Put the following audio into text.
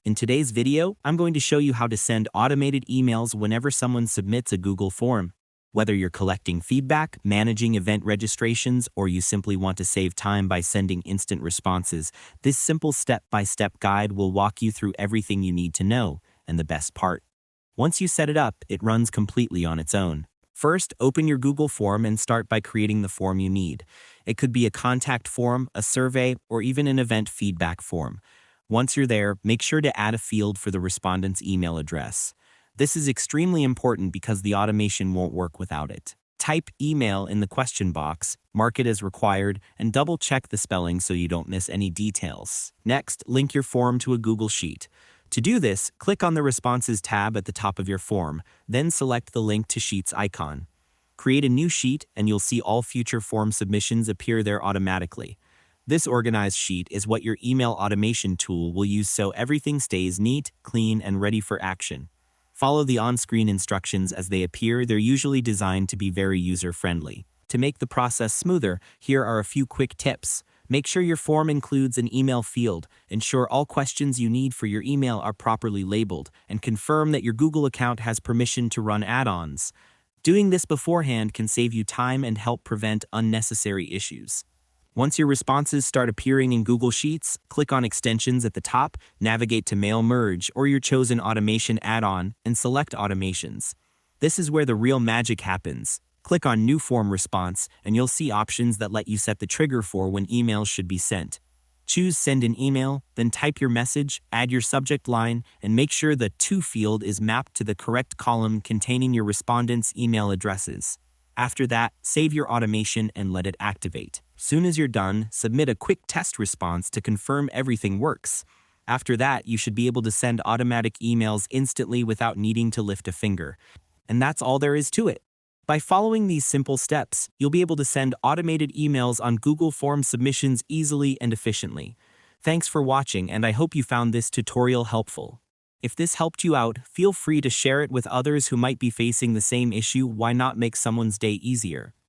In today's video, I'm going to show you how to send automated emails whenever someone submits a Google form. Whether you're collecting feedback, managing event registrations, or you simply want to save time by sending instant responses, this simple step-by-step guide will walk you through everything you need to know. And the best part, once you set it up, it runs completely on its own. First, open your Google form and start by creating the form you need. It could be a contact form, a survey, or even an event feedback form. Once you're there, make sure to add a field for the respondent's email address. This is extremely important because the automation won't work without it. Type email in the question box, mark it as required, and double-check the spelling so you don't miss any details. Next, link your form to a Google Sheet. To do this, click on the Responses tab at the top of your form, then select the Link to Sheets icon. Create a new sheet and you'll see all future form submissions appear there automatically. This organized sheet is what your email automation tool will use so everything stays neat, clean, and ready for action. Follow the on-screen instructions as they appear. They're usually designed to be very user-friendly. To make the process smoother, here are a few quick tips. Make sure your form includes an email field, ensure all questions you need for your email are properly labeled, and confirm that your Google account has permission to run add-ons. Doing this beforehand can save you time and help prevent unnecessary issues. Once your responses start appearing in Google Sheets, click on Extensions at the top, navigate to Mail Merge or your chosen automation add-on, and select Automations. This is where the real magic happens. Click on New Form Response, and you'll see options that let you set the trigger for when emails should be sent. Choose Send an Email, then type your message, add your subject line, and make sure the To field is mapped to the correct column containing your respondent's email addresses. After that, save your automation and let it activate. Soon as you're done, submit a quick test response to confirm everything works. After that, you should be able to send automatic emails instantly without needing to lift a finger. And that's all there is to it. By following these simple steps, you'll be able to send automated emails on Google Form submissions easily and efficiently. Thanks for watching, and I hope you found this tutorial helpful. If this helped you out, feel free to share it with others who might be facing the same issue. Why not make someone's day easier?